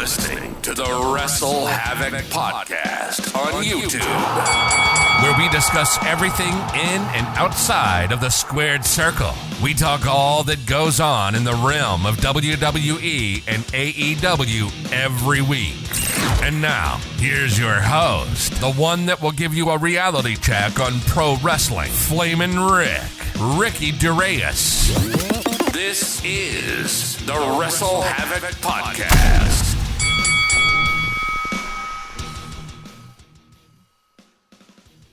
listening to the Wrestle Havoc podcast on YouTube, where we discuss everything in and outside of the squared circle. We talk all that goes on in the realm of WWE and AEW every week. And now, here's your host, the one that will give you a reality check on pro wrestling, Flamin' Ricky DeReyes. This is the Wrestle Havoc Podcast.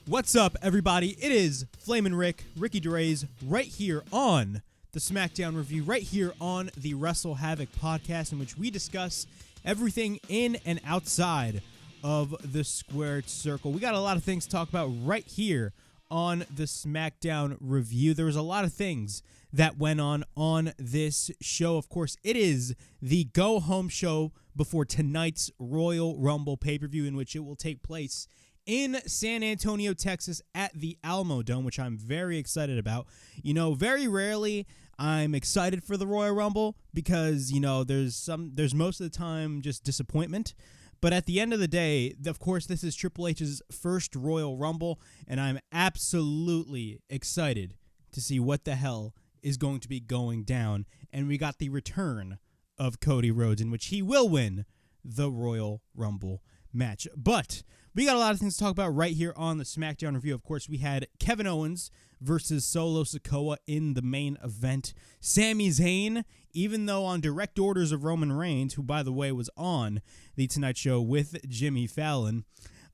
What's up, everybody? It is Flamin' Ricky DeReyes, right here on the SmackDown Review, right here on the Wrestle Havoc Podcast, in which we discuss everything in and outside of the squared circle. We got a lot of things to talk about right here on the SmackDown Review. There was a lot of things that went on this show. Of course, it is the go-home show before tonight's Royal Rumble pay-per-view, in which it will take place in San Antonio, Texas, at the Alamo Dome, which I'm very excited about. You know, very rarely I'm excited for the Royal Rumble because, you know, there's most of the time just disappointment. But at the end of the day, of course, this is Triple H's first Royal Rumble, and I'm absolutely excited to see what the hell is going to be going down. And we got the return of Cody Rhodes, in which he will win the Royal Rumble match. But we got a lot of things to talk about right here on the SmackDown Review. Of course, we had Kevin Owens versus Solo Sikoa in the main event. Sami Zayn, even though on direct orders of Roman Reigns, who, by the way, was on The Tonight Show with Jimmy Fallon,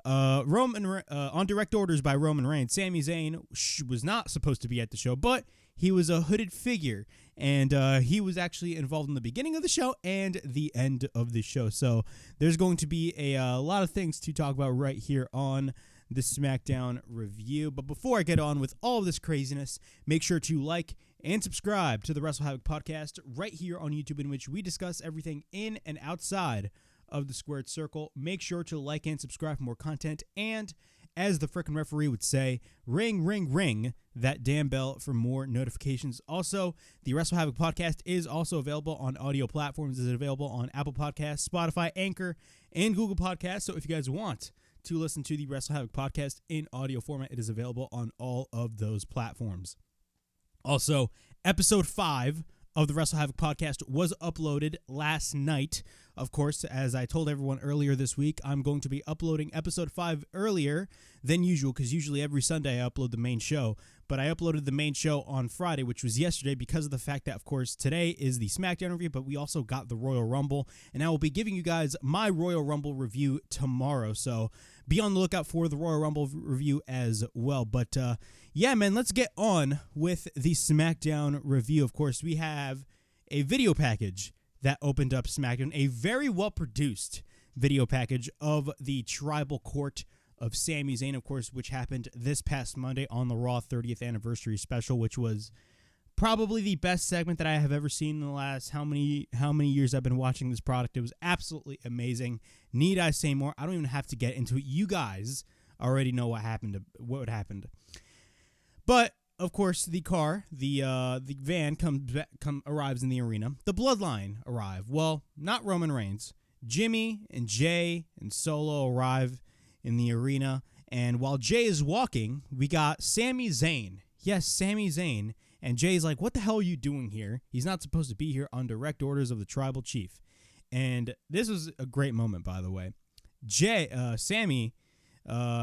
on direct orders by Roman Reigns, Sami Zayn was not supposed to be at the show, but he was a hooded figure, and he was actually involved in the beginning of the show and the end of the show. So there's going to be a lot of things to talk about right here on the SmackDown Review. But before I get on with all of this craziness, make sure to like and subscribe to the Wrestle Havoc Podcast right here on YouTube, in which we discuss everything in and outside of the squared circle. Make sure to like and subscribe for more content, and as the frickin' referee would say, ring, ring, ring that damn bell for more notifications. Also, the Wrestle Havoc Podcast is also available on audio platforms. It is available on Apple Podcasts, Spotify, Anchor, and Google Podcasts. So if you guys want to listen to the Wrestle Havoc Podcast in audio format, it is available on all of those platforms. Also, episode 5 of the Wrestle Havoc Podcast was uploaded last night. Of course, as I told everyone earlier this week, I'm going to be uploading episode 5 earlier than usual, because usually every Sunday I upload the main show. But I uploaded the main show on Friday, which was yesterday, because of the fact that, of course, today is the SmackDown review, but we also got the Royal Rumble, and I will be giving you guys my Royal Rumble review tomorrow. So be on the lookout for the Royal Rumble review as well. But yeah, man, let's get on with the SmackDown review. Of course, we have a video package that opened up SmackDown, a very well-produced video package of the Tribal Court of Sami Zayn, of course, which happened this past Monday on the Raw 30th Anniversary Special, which was probably the best segment that I have ever seen in the last how many years I've been watching this product. It was absolutely amazing. Need I say more? I don't even have to get into it. You guys already know what happened. But of course, the van arrives in the arena. The Bloodline arrive. Well, not Roman Reigns. Jimmy and Jay and Solo arrive in the arena, and while Jay is walking, we got Sami Zayn. Yes, Sami Zayn. And Jay's like, what the hell are you doing here? He's not supposed to be here on direct orders of the Tribal Chief. And this was a great moment, by the way. Sami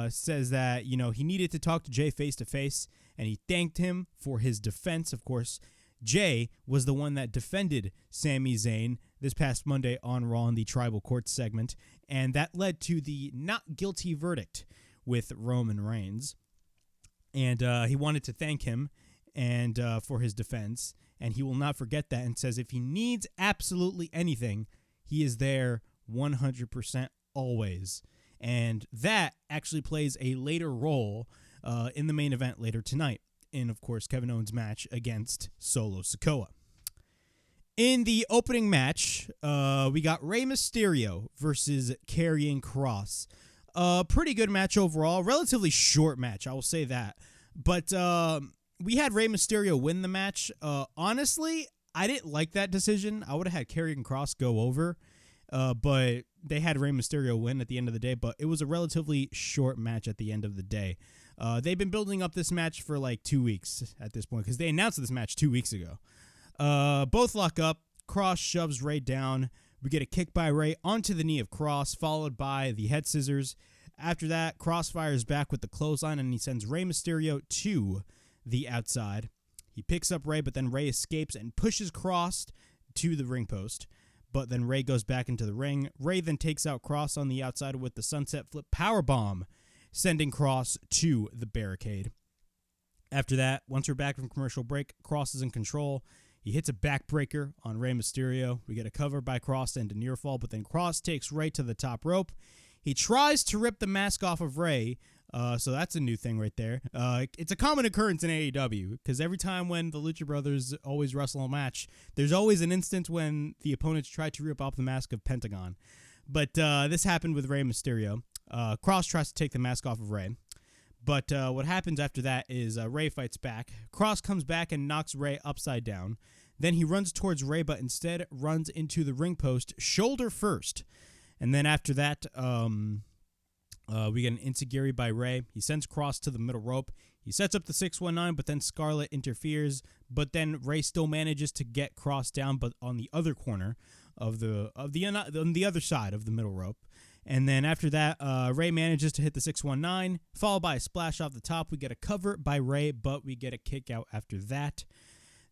says that, you know, he needed to talk to Jay face to face, and he thanked him for his defense. Of course, Jay was the one that defended Sami Zayn this past Monday on Raw in the Tribal Court segment, and that led to the not guilty verdict with Roman Reigns. And he wanted to thank him and for his defense, and he will not forget that, and says if he needs absolutely anything, he is there 100% always. And that actually plays a later role in the main event later tonight in, of course, Kevin Owens' match against Solo Sikoa. In the opening match, we got Rey Mysterio versus Karrion Kross. Pretty good match overall. Relatively short match, I will say that. But we had Rey Mysterio win the match. Honestly, I didn't like that decision. I would have had Karrion Kross go over. but they had Rey Mysterio win at the end of the day, but it was a relatively short match at the end of the day. They've been building up this match for like 2 weeks at this point because they announced this match 2 weeks ago. Both lock up. Kross shoves Rey down. We get a kick by Rey onto the knee of Kross, followed by the head scissors. After that, Kross fires back with the clothesline, and he sends Rey Mysterio to the outside. He picks up Rey, but then Rey escapes and pushes Kross to the ring post. But then Rey goes back into the ring. Rey then takes out Kross on the outside with the sunset flip powerbomb, sending Kross to the barricade. After that, once we're back from commercial break, Kross is in control. He hits a backbreaker on Rey Mysterio. We get a cover by Kross and a near fall, but then Kross takes Rey to the top rope. He tries to rip the mask off of Rey, so that's a new thing right there. It's a common occurrence in AEW, because every time when the Lucha Brothers always wrestle a match, there's always an instance when the opponents try to rip off the mask of Pentagon. But this happened with Rey Mysterio. Kross tries to take the mask off of Rey. But what happens after that is Rey fights back. Kross comes back and knocks Rey upside down. Then he runs towards Rey, but instead runs into the ring post, shoulder first. And then after that, we get an enziguri by Rey. He sends Kross to the middle rope. He sets up the 619, but then Scarlett interferes. But then Rey still manages to get Kross down, but on the other corner on the other side of the middle rope. And then after that, Rey manages to hit the 619, followed by a splash off the top. We get a cover by Rey, but we get a kick out after that.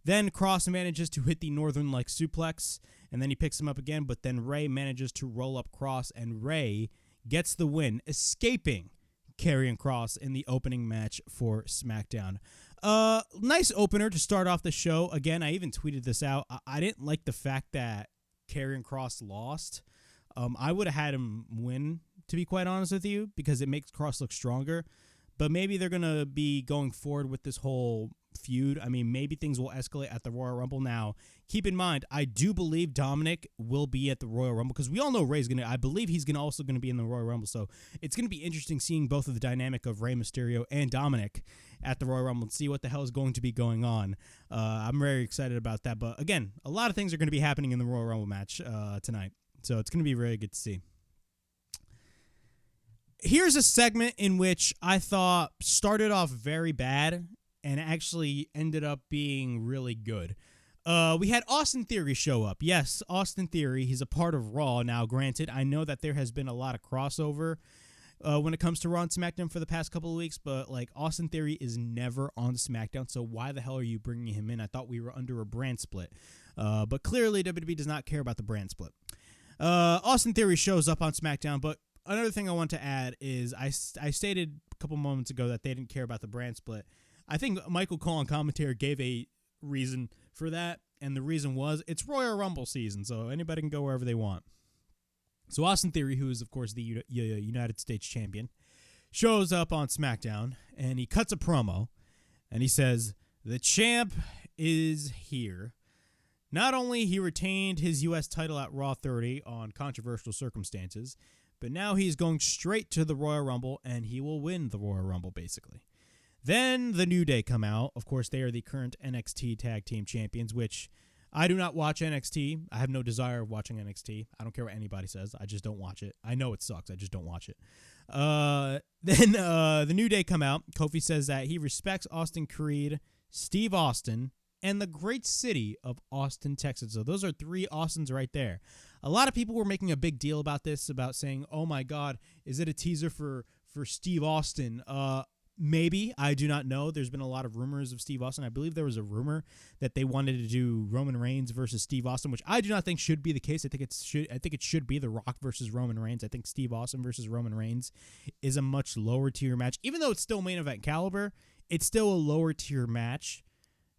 Then Kross manages to hit the Northern Light suplex, and then he picks him up again, but then Rey manages to roll up Kross, and Rey gets the win, escaping Karrion Kross in the opening match for SmackDown. Nice opener to start off the show. Again, I even tweeted this out. I didn't like the fact that Karrion Kross lost. I would have had him win, to be quite honest with you, because it makes Kross look stronger. But maybe they're going to be going forward with this whole feud. I mean, maybe things will escalate at the Royal Rumble. Now, keep in mind, I do believe Dominic will be at the Royal Rumble, because we all know Rey's going to, I believe he's also going to be in the Royal Rumble. So it's going to be interesting seeing both of the dynamic of Rey Mysterio and Dominic at the Royal Rumble and see what the hell is going to be going on. I'm very excited about that. But again, a lot of things are going to be happening in the Royal Rumble match tonight. So it's going to be really good to see. Here's a segment in which I thought started off very bad and actually ended up being really good. We had Austin Theory show up. Yes, Austin Theory. He's a part of Raw. Now, granted, I know that there has been a lot of crossover when it comes to Raw and SmackDown for the past couple of weeks, but like Austin Theory is never on SmackDown, so why the hell are you bringing him in? I thought we were under a brand split. But clearly WWE does not care about the brand split. Austin Theory shows up on SmackDown, but another thing I want to add is I stated a couple moments ago that they didn't care about the brand split. I think Michael Cole on commentary gave a reason for that, and the reason was it's Royal Rumble season, so anybody can go wherever they want. So Austin Theory, who is, of course, the United States champion, shows up on SmackDown, and he cuts a promo, and he says, "The champ is here." Not only he retained his U.S. title at Raw 30 on controversial circumstances, but now he's going straight to the Royal Rumble, and he will win the Royal Rumble, basically. Then the New Day come out. Of course, they are the current NXT Tag Team Champions, which I do not watch NXT. I have no desire of watching NXT. I don't care what anybody says. I just don't watch it. I know it sucks. I just don't watch it. Then the New Day come out. Kofi says that he respects Austin Creed, Steve Austin, and the great city of Austin, Texas. So those are 3 Austins right there. A lot of people were making a big deal about this, about saying, oh my God, is it a teaser for Steve Austin? Maybe. I do not know. There's been a lot of rumors of Steve Austin. I believe there was a rumor that they wanted to do Roman Reigns versus Steve Austin, which I do not think should be the case. I think it should be The Rock versus Roman Reigns. I think Steve Austin versus Roman Reigns is a much lower tier match. Even though it's still main event caliber, it's still a lower tier match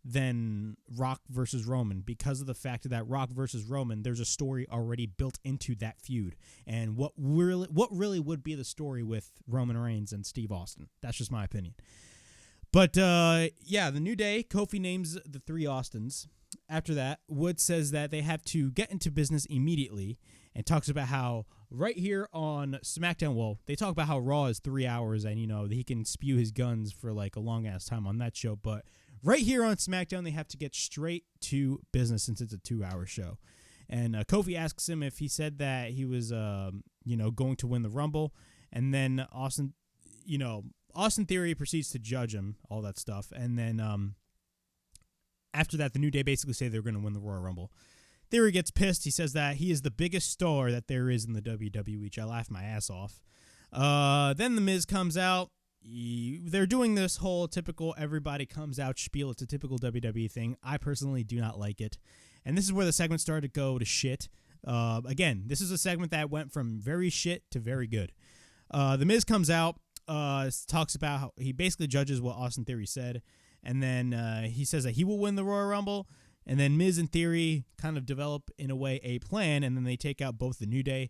than Rock versus Roman, because of the fact that Rock versus Roman, there's a story already built into that feud. And what really would be the story with Roman Reigns and Steve Austin? That's just my opinion. But yeah, the New Day, Kofi names the 3 Austins. After that, Wood says that they have to get into business immediately and talks about how right here on SmackDown, well, they talk about how Raw is 3 hours and, he can spew his guns for like a long ass time on that show. But right here on SmackDown, they have to get straight to business since it's a 2-hour show. And Kofi asks him if he said that he was, going to win the Rumble. And then Austin Theory proceeds to judge him, all that stuff. And then after that, the New Day basically say they're going to win the Royal Rumble. Theory gets pissed. He says that he is the biggest star that there is in the WWE, which I laugh my ass off. Then The Miz comes out. They're doing this whole typical everybody comes out spiel. It's a typical WWE thing. I personally do not like it. And this is where the segment started to go to shit. Again, this is a segment that went from very shit to very good. The Miz comes out, talks about how he basically judges what Austin Theory said. And then he says that he will win the Royal Rumble. And then Miz and Theory kind of develop, in a way, a plan. And then they take out both the New Day.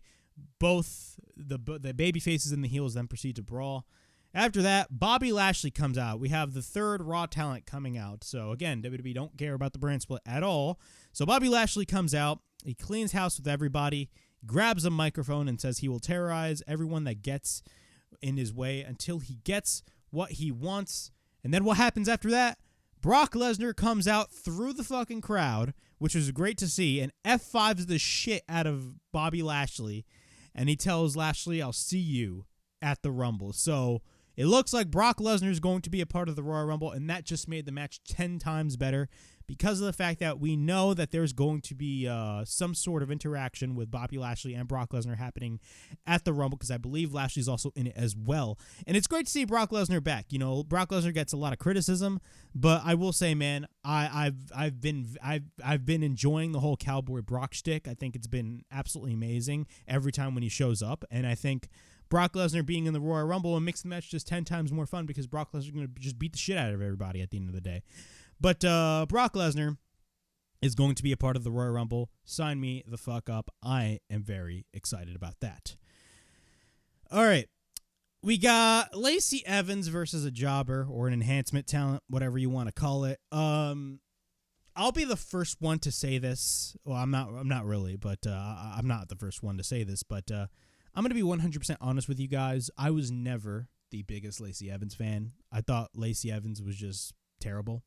Both the baby faces and the heels then proceed to brawl. After that, Bobby Lashley comes out. We have the third Raw talent coming out. So, again, WWE don't care about the brand split at all. So, Bobby Lashley comes out. He cleans house with everybody, grabs a microphone, and says he will terrorize everyone that gets in his way until he gets what he wants. And then what happens after that? Brock Lesnar comes out through the fucking crowd, which was great to see, and F5s the shit out of Bobby Lashley. And he tells Lashley, I'll see you at the Rumble. So it looks like Brock Lesnar is going to be a part of the Royal Rumble, and that just made the match 10 times better because of the fact that we know that there's going to be some sort of interaction with Bobby Lashley and Brock Lesnar happening at the Rumble, because I believe Lashley's also in it as well. And it's great to see Brock Lesnar back. You know, Brock Lesnar gets a lot of criticism, but I will say, man, I've been enjoying the whole Cowboy Brock shtick. I think it's been absolutely amazing every time when he shows up, and I think Brock Lesnar being in the Royal Rumble and makes the match just 10 times more fun because Brock Lesnar is going to just beat the shit out of everybody at the end of the day. But Brock Lesnar is going to be a part of the Royal Rumble. Sign me the fuck up. I am very excited about that. All right. We got Lacey Evans versus a jobber or an enhancement talent, whatever you want to call it. I'll be the first one to say this. Well, I'm not really, but I'm not the first one to say this, but I'm going to be 100% honest with you guys. I was never the biggest Lacey Evans fan. I thought Lacey Evans was just terrible.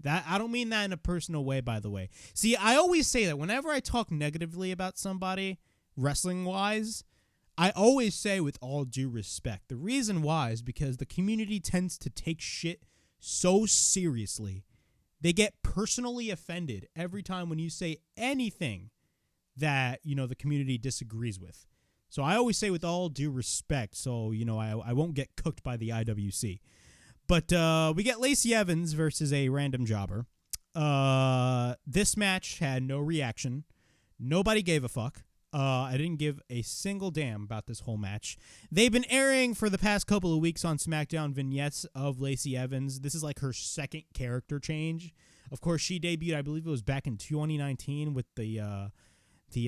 That I don't mean that in a personal way, by the way. See, I always say that whenever I talk negatively about somebody, wrestling-wise, I always say with all due respect. The reason why is because the community tends to take shit so seriously. They get personally offended every time when you say anything that, you know, the community disagrees with. So I always say with all due respect, so, you know, I won't get cooked by the IWC. But we get Lacey Evans versus a random jobber. This match had no reaction. Nobody gave a fuck. I didn't give a single damn about this whole match. They've been airing for the past couple of weeks on SmackDown vignettes of Lacey Evans. This is like her second character change. Of course, she debuted, I believe it was back in 2019 with the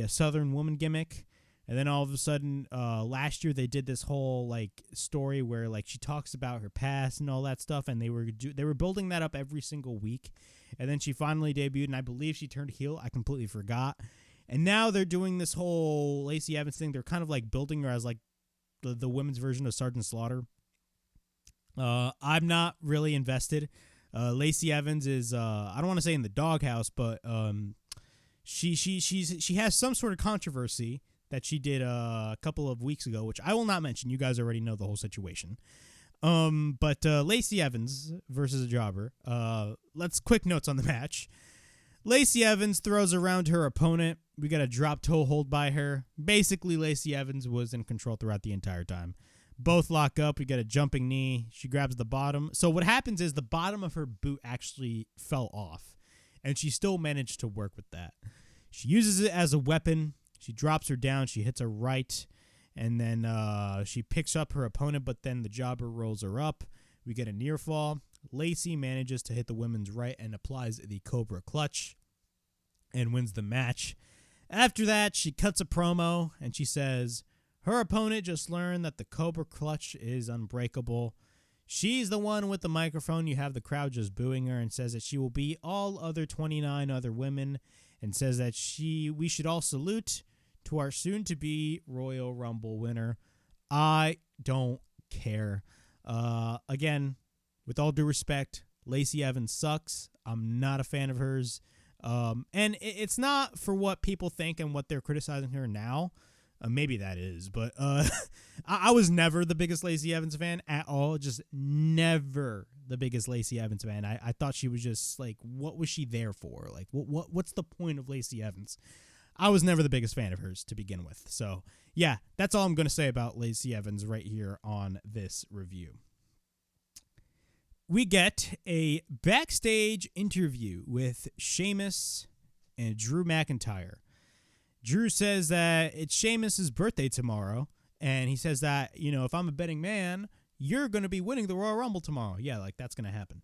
Southern Woman gimmick. And then all of a sudden, last year they did this whole like story where like she talks about her past and all that stuff, and they were building that up every single week. And then she finally debuted, and I believe she turned heel. I completely forgot. And now they're doing this whole Lacey Evans thing. They're kind of like building her as like the women's version of Sergeant Slaughter. I'm not really invested. Lacey Evans is I don't want to say in the doghouse, but she has some sort of controversy that she did a couple of weeks ago, which I will not mention. You guys already know the whole situation. But Lacey Evans versus a jobber. Let's quick notes on the match. Lacey Evans throws around her opponent. We got a drop toe hold by her. Basically, Lacey Evans was in control throughout the entire time. Both lock up. We got a jumping knee. She grabs the bottom. So what happens is the bottom of her boot actually fell off, and she still managed to work with that. She uses it as a weapon. She drops her down. She hits her right, and then she picks up her opponent, but then the jobber rolls her up. We get a near fall. Lacey manages to hit the women's right and applies the Cobra Clutch and wins the match. After that, she cuts a promo, and she says her opponent just learned that the Cobra Clutch is unbreakable. She's the one with the microphone. You have the crowd just booing her, and says that she will beat all other 29 other women, and says that we should all salute to our soon-to-be Royal Rumble winner. I don't care. Again, with all due respect, Lacey Evans sucks. I'm not a fan of hers. And it's not for what people think and what they're criticizing her now. Maybe that is, but I was never the biggest Lacey Evans fan at all. Just never the biggest Lacey Evans fan. I thought she was just like, what was she there for? Like, what's the point of Lacey Evans? I was never the biggest fan of hers to begin with. So, yeah, that's all I'm going to say about Lacey Evans right here on this review. We get a backstage interview with Sheamus and Drew McIntyre. Drew says that it's Sheamus' birthday tomorrow, and he says that, if I'm a betting man, you're going to be winning the Royal Rumble tomorrow. Yeah, like, that's going to happen.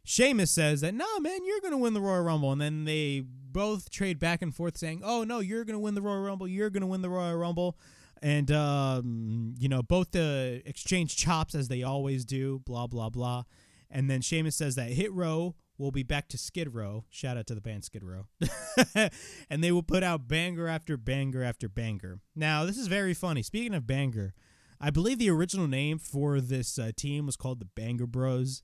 Sheamus says that, nah, man, you're going to win the Royal Rumble, and then they both trade back and forth saying, oh, no, you're going to win the Royal Rumble, you're going to win the Royal Rumble, and, both exchange chops as they always do, blah, blah, blah, and then Sheamus says that Hit Row will be back to Skid Row. Shout out to the band Skid Row. And they will put out banger after banger after banger. Now, this is very funny. Speaking of banger, I believe the original name for this team was called the Banger Bros.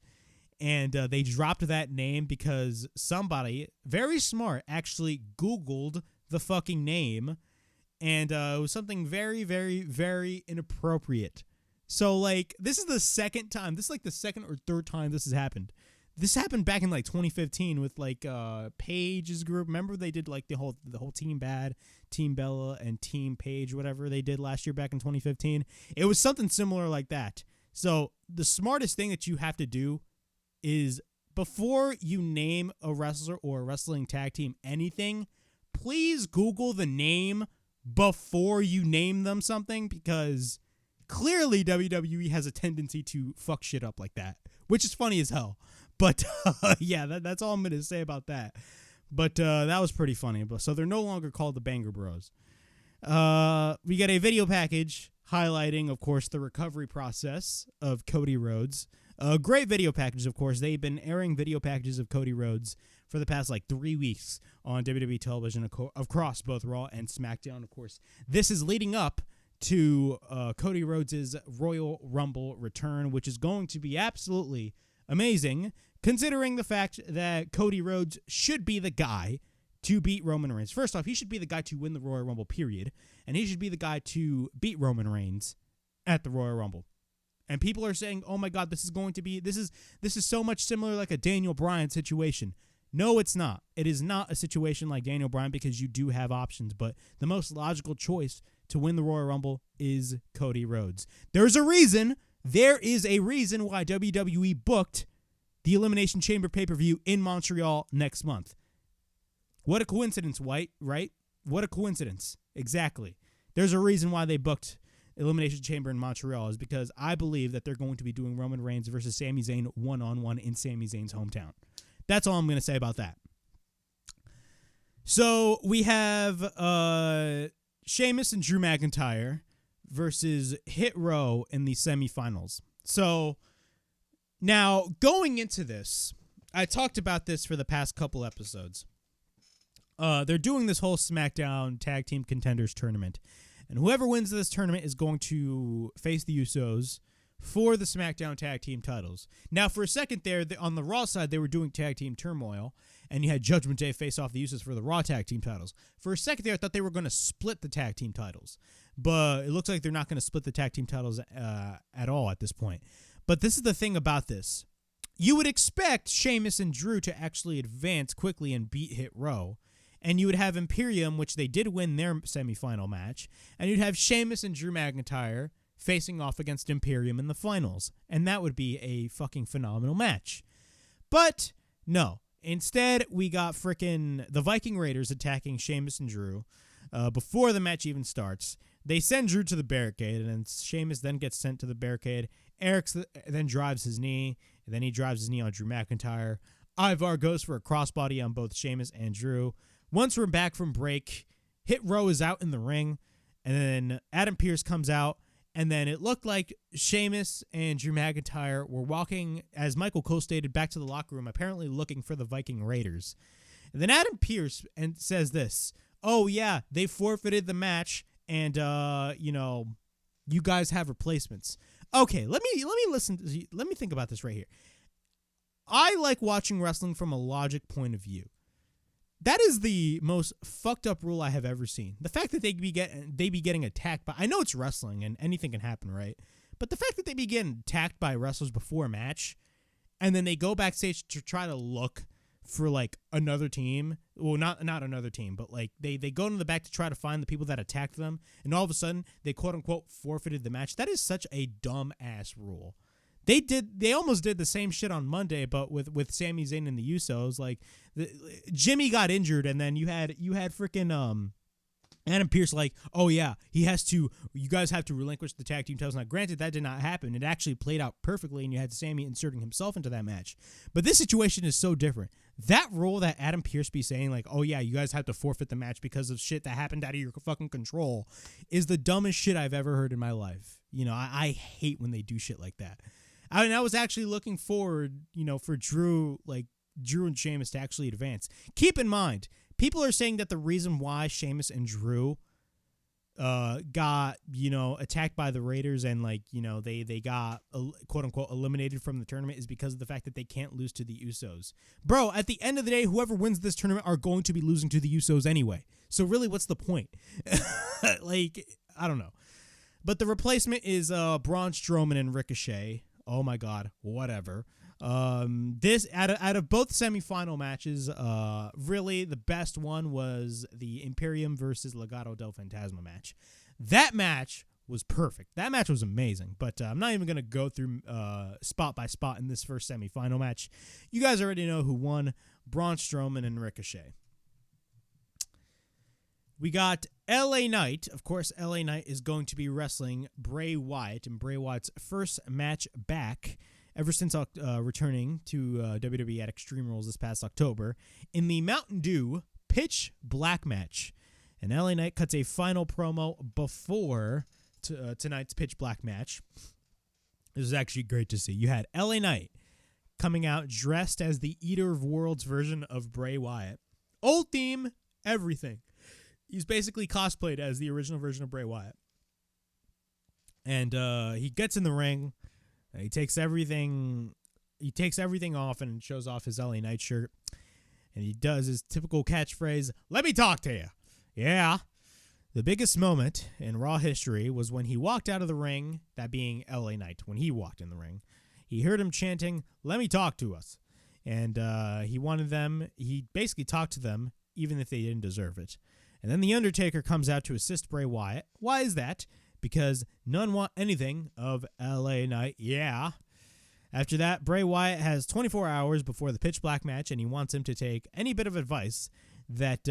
And they dropped that name because somebody, very smart, actually Googled the fucking name. And it was something very, very, very inappropriate. So, like, this is the second time. This is like the second or third time this has happened. This happened back in like 2015 with like Paige's group. Remember they did like the whole Team Bad, Team Bella, and Team Paige, whatever they did last year back in 2015. It was something similar like that. So the smartest thing that you have to do is before you name a wrestler or a wrestling tag team anything, please Google the name before you name them something, because clearly WWE has a tendency to fuck shit up like that, which is funny as hell. But, yeah, that's all I'm going to say about that. But that was pretty funny. So they're no longer called the Banger Bros. We get a video package highlighting, of course, the recovery process of Cody Rhodes. A great video package, of course. They've been airing video packages of Cody Rhodes for the past, 3 weeks on WWE television, across both Raw and SmackDown, of course. This is leading up to Cody Rhodes' Royal Rumble return, which is going to be absolutely amazing, considering the fact that Cody Rhodes should be the guy to beat Roman Reigns. First off, he should be the guy to win the Royal Rumble, period. And he should be the guy to beat Roman Reigns at the Royal Rumble. And people are saying, oh my God, this is so much similar like a Daniel Bryan situation. No, it's not. It is not a situation like Daniel Bryan, because you do have options. But the most logical choice to win the Royal Rumble is Cody Rhodes. There is a reason why WWE booked the Elimination Chamber pay-per-view in Montreal next month. What a coincidence, White, right? What a coincidence. Exactly. There's a reason why they booked Elimination Chamber in Montreal, is because I believe that they're going to be doing Roman Reigns versus Sami Zayn one-on-one in Sami Zayn's hometown. That's all I'm going to say about that. So we have Sheamus and Drew McIntyre versus Hit Row in the semifinals. So now going into this, I talked about this for the past couple episodes. They're doing this whole SmackDown Tag Team Contenders tournament. And whoever wins this tournament is going to face the Usos for the SmackDown Tag Team titles. Now, for a second there, on the Raw side, they were doing Tag Team Turmoil, and you had Judgment Day face off the Usos for the Raw Tag Team titles. For a second there, I thought they were going to split the Tag Team titles. But it looks like they're not going to split the Tag Team titles at all at this point. But this is the thing about this. You would expect Sheamus and Drew to actually advance quickly and beat Hit Row. And you would have Imperium, which they did win their semifinal match. And you'd have Sheamus and Drew McIntyre facing off against Imperium in the finals. And that would be a fucking phenomenal match. But no. Instead, we got frickin' the Viking Raiders attacking Sheamus and Drew before the match even starts. They send Drew to the barricade, and then Sheamus then gets sent to the barricade. Eric then drives his knee, and then he drives his knee on Drew McIntyre. Ivar goes for a crossbody on both Sheamus and Drew. Once we're back from break, Hit Row is out in the ring, and then Adam Pearce comes out, and then it looked like Sheamus and Drew McIntyre were walking, as Michael Cole stated, back to the locker room, apparently looking for the Viking Raiders. And then Adam Pearce says this, oh yeah, they forfeited the match, and you guys have replacements. Okay, let me think about this right here. I like watching wrestling from a logic point of view. That is the most fucked up rule I have ever seen. The fact that they be getting attacked by, I know it's wrestling and anything can happen, right? But the fact that they be getting attacked by wrestlers before a match, and then they go backstage to try to look for like another team. Well, not another team, but like they go into the back to try to find the people that attacked them, and all of a sudden they quote unquote forfeited the match. That is such a dumb ass rule. They almost did the same shit on Monday, but with Sami Zayn and the Usos. Like Jimmy got injured, and then you had freaking Adam Pearce like, oh yeah, you guys have to relinquish the tag team titles. Now, granted, that did not happen. It actually played out perfectly, and you had Sami inserting himself into that match. But this situation is so different. That rule that Adam Pearce be saying like, oh yeah, you guys have to forfeit the match because of shit that happened out of your fucking control is the dumbest shit I've ever heard in my life. You know, I hate when they do shit like that. I was actually looking forward, for Drew and Sheamus to actually advance. Keep in mind, people are saying that the reason why Sheamus and Drew got, attacked by the Raiders and they got quote unquote eliminated from the tournament is because of the fact that they can't lose to the Usos. Bro, at the end of the day, whoever wins this tournament are going to be losing to the Usos anyway. So really, what's the point? I don't know. But the replacement is Braun Strowman and Ricochet. Oh my God, whatever. This out of both semifinal matches, really the best one was the Imperium versus Legado del Fantasma match. That match was perfect. That match was amazing. But I'm not even gonna go through spot by spot in this first semifinal match. You guys already know who won: Braun Strowman and Ricochet. We got LA Knight. Of course, LA Knight is going to be wrestling Bray Wyatt in Bray Wyatt's first match back ever since returning to WWE at Extreme Rules this past October in the Mountain Dew Pitch Black match. And LA Knight cuts a final promo before tonight's Pitch Black match. This is actually great to see. You had LA Knight coming out dressed as the Eater of Worlds version of Bray Wyatt. Old theme, everything. He's basically cosplayed as the original version of Bray Wyatt. And he gets in the ring. He takes everything off and shows off his LA Knight shirt. And he does his typical catchphrase, "Let me talk to you." Yeah. The biggest moment in Raw history was when he walked out of the ring, that being LA Knight, when he walked in the ring. He heard him chanting, "Let me talk to us." And he basically talked to them, even if they didn't deserve it. And then The Undertaker comes out to assist Bray Wyatt. Why is that? Because none want anything of LA Knight. Yeah. After that, Bray Wyatt has 24 hours before the Pitch Black match, and he wants him to take any bit of advice that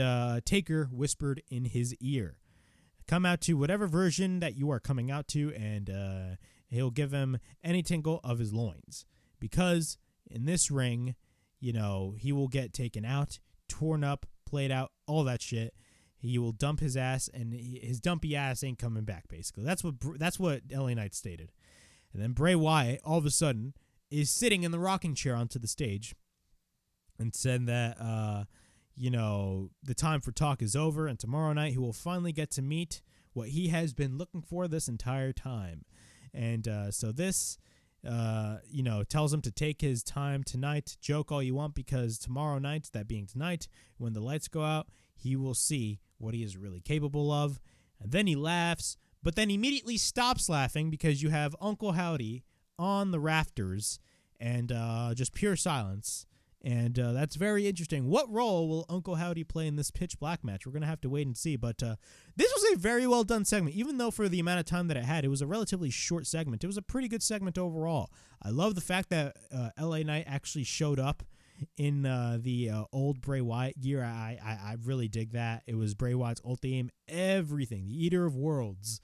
Taker whispered in his ear. Come out to whatever version that you are coming out to, and he'll give him any tinkle of his loins. Because in this ring, he will get taken out, torn up, played out, all that shit. He will dump his ass, and his dumpy ass ain't coming back, basically. That's what LA Knight stated. And then Bray Wyatt, all of a sudden, is sitting in the rocking chair onto the stage and said that, the time for talk is over, and tomorrow night he will finally get to meet what he has been looking for this entire time. And so this, tells him to take his time tonight, joke all you want, because tomorrow night, that being tonight, when the lights go out, he will see what he is really capable of. And then he laughs, but then immediately stops laughing because you have Uncle Howdy on the rafters and just pure silence. And that's very interesting. What role will Uncle Howdy play in this Pitch Black match? We're going to have to wait and see. But this was a very well done segment. Even though for the amount of time that it had, it was a relatively short segment. It was a pretty good segment overall. I love the fact that LA Knight actually showed up in the old Bray Wyatt gear. I really dig that. It was Bray Wyatt's old theme. Everything. The Eater of Worlds,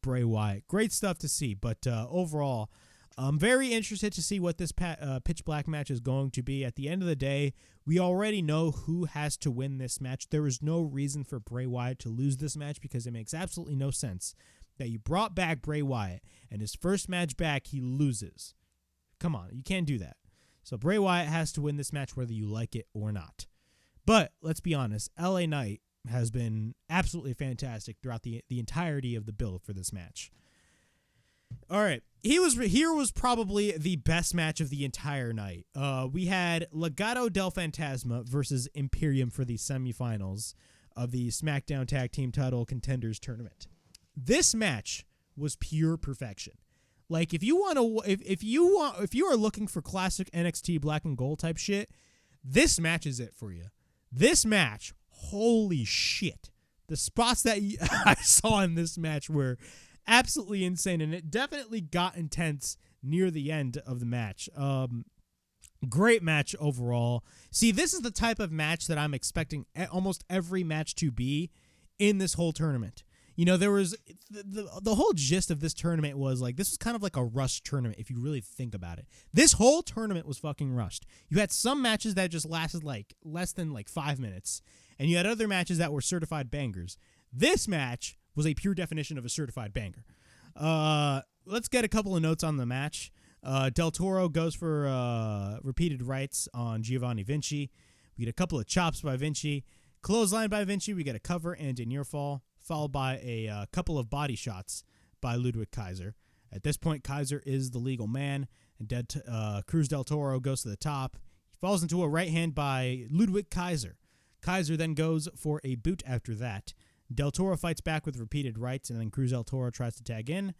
Bray Wyatt. Great stuff to see. But overall, I'm very interested to see what this Pitch Black match is going to be. At the end of the day, we already know who has to win this match. There is no reason for Bray Wyatt to lose this match because it makes absolutely no sense that you brought back Bray Wyatt and his first match back, he loses. Come on, you can't do that. So Bray Wyatt has to win this match whether you like it or not. But let's be honest, LA Knight has been absolutely fantastic throughout the entirety of the build for this match. All right. Here was probably the best match of the entire night. We had Legado del Fantasma versus Imperium for the semifinals of the SmackDown Tag Team Title Contenders Tournament. This match was pure perfection. Like if you are looking for classic NXT Black and Gold type shit, this match is it for you. This match, holy shit. The spots that I saw in this match were absolutely insane, and it definitely got intense near the end of the match. Great match overall. See, this is the type of match that I'm expecting almost every match to be in this whole tournament. You know, there was the whole gist of this tournament was like, this was kind of like a rushed tournament if you really think about it. This whole tournament was fucking rushed. You had some matches that just lasted like less than like 5 minutes, and you had other matches that were certified bangers. This match was a pure definition of a certified banger. Let's get a couple of notes on the match. Del Toro goes for repeated rights on Giovanni Vinci. We get a couple of chops by Vinci. Clothesline by Vinci. We get a cover and a near fall, followed by a couple of body shots by Ludwig Kaiser. At this point, Kaiser is the legal man, and Cruz Del Toro goes to the top. He falls into a right hand by Ludwig Kaiser. Kaiser then goes for a boot after that. Del Toro fights back with repeated rights, and then Cruz Del Toro tries to tag in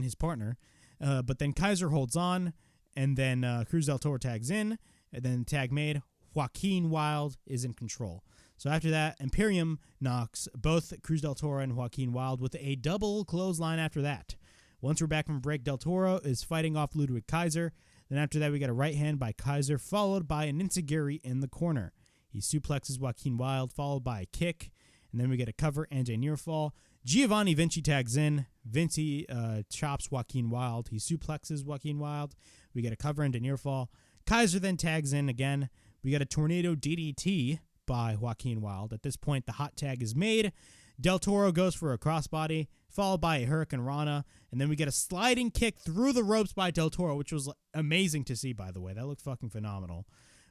his partner. But then Kaiser holds on, and then Cruz Del Toro tags in, and then tag made. Joaquin Wilde is in control. So after that, Imperium knocks both Cruz Del Toro and Joaquin Wilde with a double clothesline after that. Once we're back from break, Del Toro is fighting off Ludwig Kaiser. Then after that, we got a right hand by Kaiser, followed by an enziguri in the corner. He suplexes Joaquin Wilde, followed by a kick. And then we get a cover and a near fall. Giovanni Vinci tags in. Vinci chops Joaquin Wilde. He suplexes Joaquin Wilde. We get a cover and a near fall. Kaiser then tags in again. We got a tornado DDT by Joaquin Wilde. At this point, the hot tag is made. Del Toro goes for a crossbody, followed by a Hurricane Rana, and then we get a sliding kick through the ropes by Del Toro, which was amazing to see, by the way. That looked fucking phenomenal.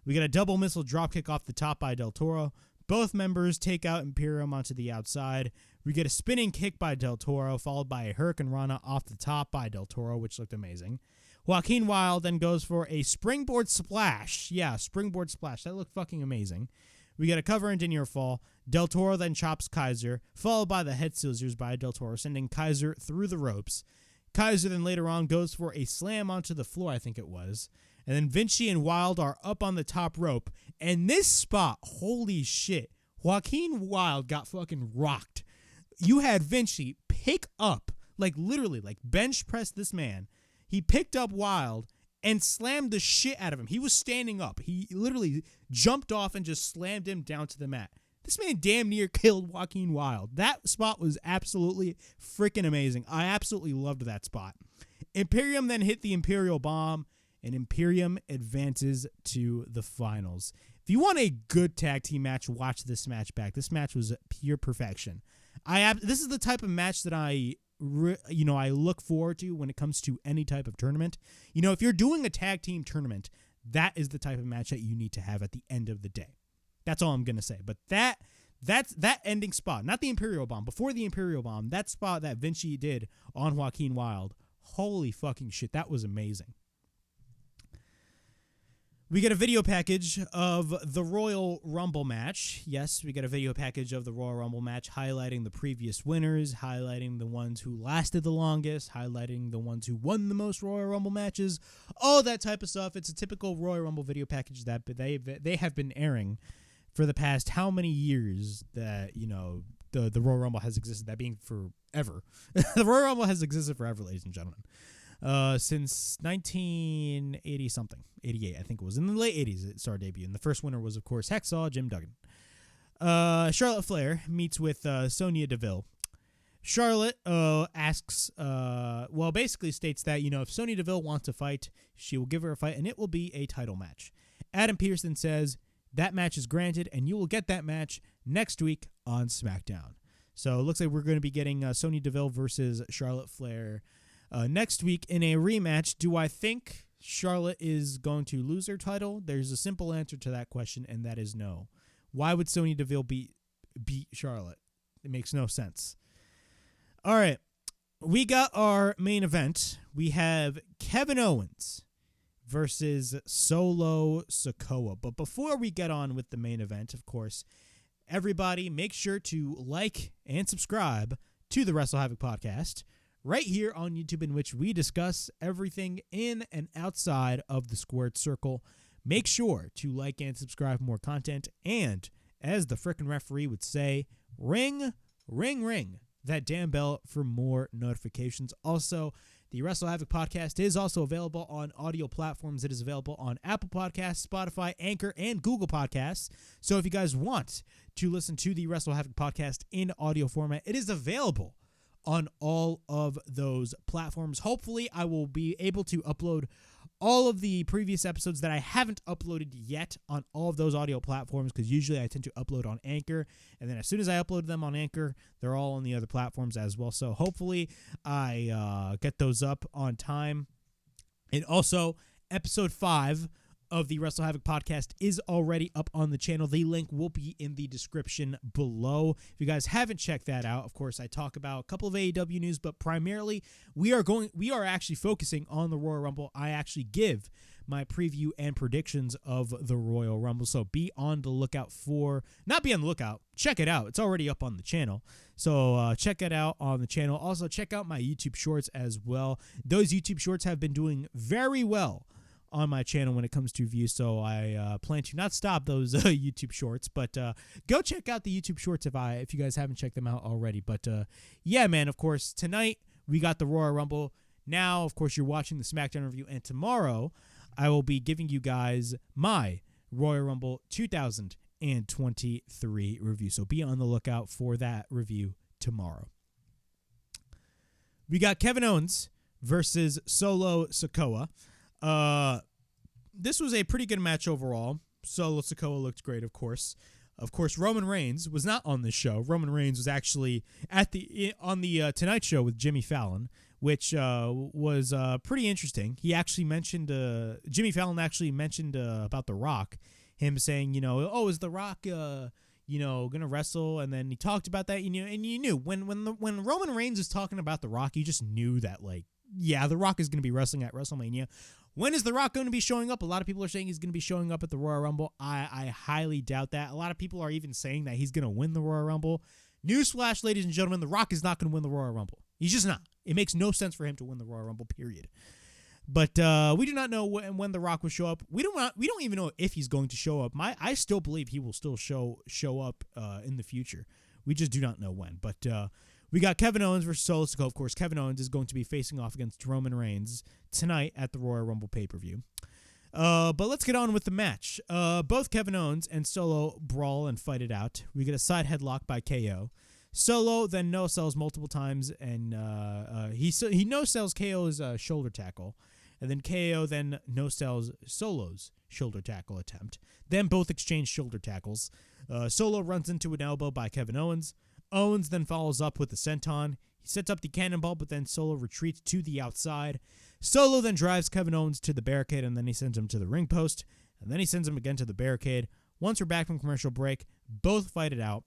We get a double missile dropkick off the top by Del Toro. Both members take out Imperium onto the outside. We get a spinning kick by Del Toro, followed by a Hurricane Rana off the top by Del Toro, which looked amazing. Joaquin Wilde then goes for a springboard splash. Yeah, springboard splash. That looked fucking amazing. We get a cover and a near fall. Del Toro then chops Kaiser, followed by the head scissors by Del Toro, sending Kaiser through the ropes. Kaiser then later on goes for a slam onto the floor, I think it was. And then Vinci and Wilde are up on the top rope. And this spot, holy shit, Joaquin Wilde got fucking rocked. You had Vinci pick up, like literally, like bench press this man. He picked up Wilde and slammed the shit out of him. He was standing up. He literally jumped off and just slammed him down to the mat. This man damn near killed Joaquin Wilde. That spot was absolutely freaking amazing. I absolutely loved that spot. Imperium then hit the Imperial Bomb, and Imperium advances to the finals. If you want a good tag team match, watch this match back. This match was pure perfection. This is the type of match that I look forward to when it comes to any type of tournament. You know, if you're doing a tag team tournament, that is the type of match that you need to have at the end of the day. That's all I'm going to say. But that's that ending spot, not the Imperial Bomb. Before the Imperial Bomb, that spot that Vinci did on Joaquin Wilde, holy fucking shit, that was amazing. We get a video package of the Royal Rumble match. Yes, we get a video package of the Royal Rumble match highlighting the previous winners, highlighting the ones who lasted the longest, highlighting the ones who won the most Royal Rumble matches, all that type of stuff. It's a typical Royal Rumble video package that they have been airing for the past how many years that, you know, the Royal Rumble has existed, that being forever. The Royal Rumble has existed forever, ladies and gentlemen. Since 1980 something, 88, I think it was in the late 80s it started debuting. The first winner was, of course, Hacksaw Jim Duggan. Charlotte Flair meets with Sonya Deville. Charlotte basically states that, you know, if Sonya Deville wants to fight, she will give her a fight, and it will be a title match. Adam Pearson says that match is granted, and you will get that match next week on SmackDown. So it looks like we're going to be getting Sonya Deville versus Charlotte Flair next week in a rematch. Do I think Charlotte is going to lose her title? There's a simple answer to that question, and that is no. Why would Sonya Deville beat Charlotte? It makes no sense. All right. we got our main event. We have Kevin Owens versus Solo Sikoa. But before we get on with the main event, of course, everybody make sure to like and subscribe to the Wrestle Havoc podcast right here on YouTube, in which we discuss everything in and outside of the squared circle. Make sure to like and subscribe for more content. And as the frickin' referee would say, ring, ring, ring that damn bell for more notifications. Also, the Wrestle Havoc podcast is also available on audio platforms. It is available on Apple Podcasts, Spotify, Anchor, and Google Podcasts. So if you guys want to listen to the Wrestle Havoc podcast in audio format, it is available on all of those platforms. Hopefully, I will be able to upload all of the previous episodes that I haven't uploaded yet on all of those audio platforms, because usually I tend to upload on Anchor, and then as soon as I upload them on Anchor, they're all on the other platforms as well. So hopefully I get those up on time. And also, episode 5 of the Wrestle Havoc podcast is already up on the channel. The link will be in the description below. If you guys haven't checked that out, of course, I talk about a couple of AEW news, but primarily we are actually focusing on the Royal Rumble. I actually give my preview and predictions of the Royal Rumble. So be on the lookout check it out. It's already up on the channel. So check it out on the channel. Also, check out my YouTube shorts as well. Those YouTube shorts have been doing very well on my channel when it comes to views, so I plan to not stop those YouTube shorts, but go check out the YouTube shorts if you guys haven't checked them out already. But yeah, man, of course, tonight we got the Royal Rumble. Now, of course, you're watching the SmackDown review, and tomorrow I will be giving you guys my Royal Rumble 2023 review, so be on the lookout for that review tomorrow. We got Kevin Owens versus Solo Sikoa. This was a pretty good match overall. Solo Sikoa looked great, of course. Of course, Roman Reigns was not on this show. Roman Reigns was actually on the Tonight Show with Jimmy Fallon, which was pretty interesting. He actually mentioned Jimmy Fallon actually mentioned about The Rock, him saying, is The Rock gonna wrestle? And then he talked about that, and you knew when Roman Reigns is talking about The Rock, you just knew that, like, yeah, The Rock is going to be wrestling at WrestleMania. When is The Rock going to be showing up? A lot of people are saying he's going to be showing up at the Royal Rumble. I highly doubt that. A lot of people are even saying that he's going to win the Royal Rumble. Newsflash, ladies and gentlemen, The Rock is not going to win the Royal Rumble. He's just not. It makes no sense for him to win the Royal Rumble, period. But we do not know when The Rock will show up. We don't even know if he's going to show up. I still believe he will still show up in the future. We just do not know when. But we got Kevin Owens versus Solo Sikoa. Of course, Kevin Owens is going to be facing off against Roman Reigns tonight at the Royal Rumble pay-per-view. But let's get on with the match. Both Kevin Owens and Solo brawl and fight it out. We get a side headlock by KO. Solo then no-sells multiple times, and he no-sells KO's shoulder tackle. And then KO then no-sells Solo's shoulder tackle attempt. Then both exchange shoulder tackles. Solo runs into an elbow by Kevin Owens. Owens then follows up with the senton. He sets up the cannonball, but then Solo retreats to the outside. Solo then drives Kevin Owens to the barricade, and then he sends him to the ring post, and then he sends him again to the barricade. Once we're back from commercial break, both fight it out.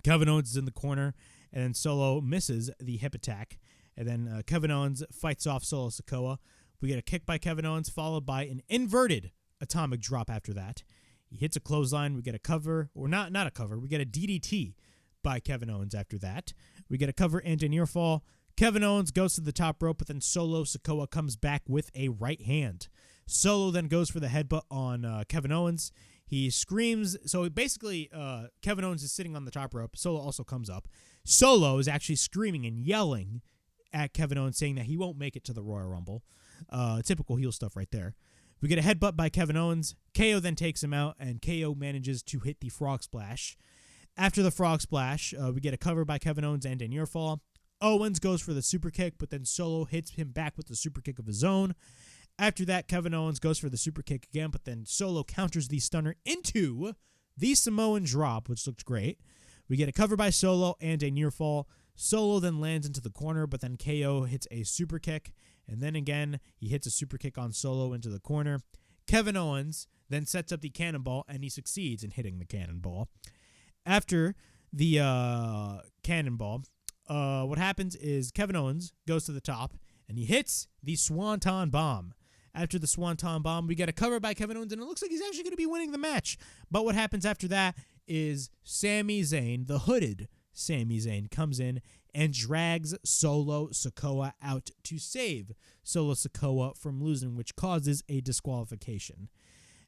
Kevin Owens is in the corner, and then Solo misses the hip attack, and then Kevin Owens fights off Solo Sikoa. We get a kick by Kevin Owens, followed by an inverted atomic drop after that. He hits a clothesline. We get a cover, or not a cover. We get a DDT by Kevin Owens after that. We get a cover and a near fall. Kevin Owens goes to the top rope, but then Solo Sikoa comes back with a right hand. Solo then goes for the headbutt on Kevin Owens. He screams. So basically, Kevin Owens is sitting on the top rope. Solo also comes up. Solo is actually screaming and yelling at Kevin Owens, saying that he won't make it to the Royal Rumble. Typical heel stuff right there. We get a headbutt by Kevin Owens. KO then takes him out, and KO manages to hit the frog splash. After the frog splash, we get a cover by Kevin Owens and a near fall. Owens goes for the super kick, but then Solo hits him back with the super kick of his own. After that, Kevin Owens goes for the super kick again, but then Solo counters the stunner into the Samoan drop, which looked great. We get a cover by Solo and a near fall. Solo then lands into the corner, but then KO hits a super kick, and then again, he hits a super kick on Solo into the corner. Kevin Owens then sets up the cannonball, and he succeeds in hitting the cannonball. After the cannonball, what happens is Kevin Owens goes to the top, and he hits the Swanton Bomb. After the Swanton Bomb, we get a cover by Kevin Owens, and it looks like he's actually going to be winning the match. But what happens after that is Sami Zayn, the hooded Sami Zayn, comes in and drags Solo Sikoa out to save Solo Sikoa from losing, which causes a disqualification.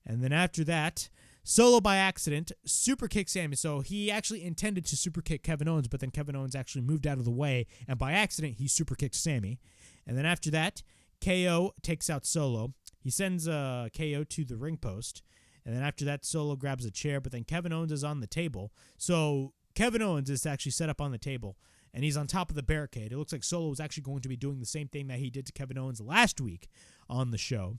And then after that, Solo by accident super kicks Sami. So he actually intended to super kick Kevin Owens, but then Kevin Owens actually moved out of the way, and by accident he super kicks Sami. And then after that, KO takes out Solo. He sends KO to the ring post. And then after that, Solo grabs a chair, but then Kevin Owens is on the table. So Kevin Owens is actually set up on the table, and he's on top of the barricade. It looks like Solo was actually going to be doing the same thing that he did to Kevin Owens last week on the show.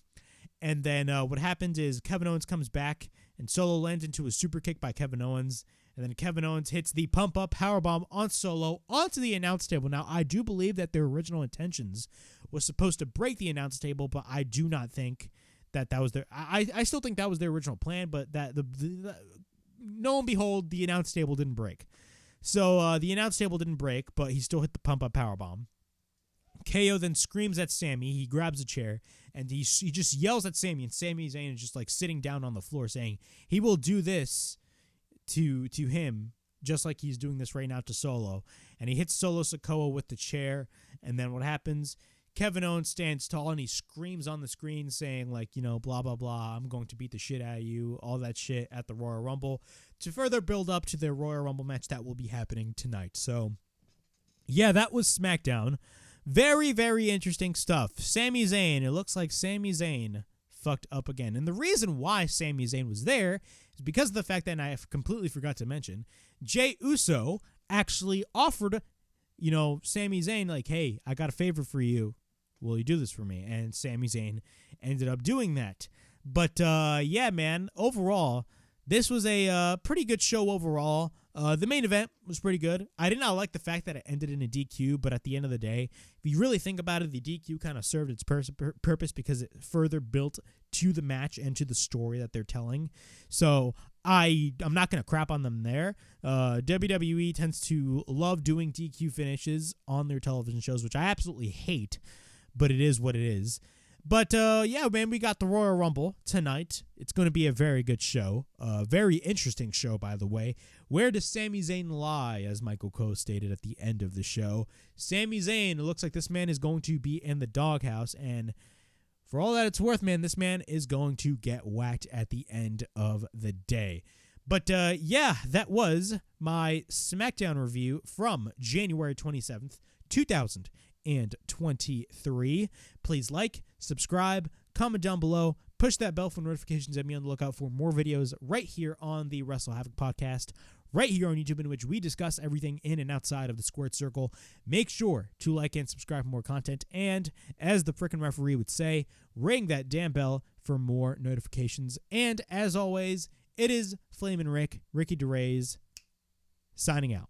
And then what happens is Kevin Owens comes back, and Solo lands into a super kick by Kevin Owens. And then Kevin Owens hits the pump-up powerbomb on Solo onto the announce table. Now, I do believe that their original intentions was supposed to break the announce table, but I do not think that was their... I still think that was their original plan, but that no and behold, the announce table didn't break. So the announce table didn't break, but he still hit the pump-up powerbomb. KO then screams at Sami. He grabs a chair, and he just yells at Sami, and Sami Zayn is just like sitting down on the floor saying he will do this to him just like he's doing this right now to Solo. And he hits Solo Sikoa with the chair, and then what happens... Kevin Owens stands tall, and he screams on the screen saying, like, blah, blah, blah, I'm going to beat the shit out of you, all that shit at the Royal Rumble, to further build up to their Royal Rumble match that will be happening tonight. So, yeah, that was SmackDown. Very, very interesting stuff. Sami Zayn, it looks like Sami Zayn fucked up again. And the reason why Sami Zayn was there is because of the fact that, and I completely forgot to mention, Jey Uso actually offered, Sami Zayn, like, hey, I got a favor for you. Will you do this for me? And Sami Zayn ended up doing that. But, yeah, man, overall, this was a pretty good show overall. The main event was pretty good. I did not like the fact that it ended in a DQ, but at the end of the day, if you really think about it, the DQ kind of served its purpose because it further built to the match and to the story that they're telling. So I'm not going to crap on them there. WWE tends to love doing DQ finishes on their television shows, which I absolutely hate, but it is what it is. But, yeah, man, we got the Royal Rumble tonight. It's going to be a very good show. Very interesting show, by the way. Where does Sami Zayn lie, as Michael Cole stated at the end of the show? Sami Zayn, it looks like this man is going to be in the doghouse, and for all that it's worth, man, this man is going to get whacked at the end of the day. But, yeah, that was my SmackDown review from January 27th, 2023. Please like, subscribe, comment down below, push that bell for notifications, and be on the lookout for more videos right here on the Wrestle Havoc podcast, right here on YouTube, in which we discuss everything in and outside of the squared circle. Make sure to like and subscribe for more content, and as the frickin' referee would say, ring that damn bell for more notifications. And as always, it is Flamin' Rick, Ricky DeRays, signing out.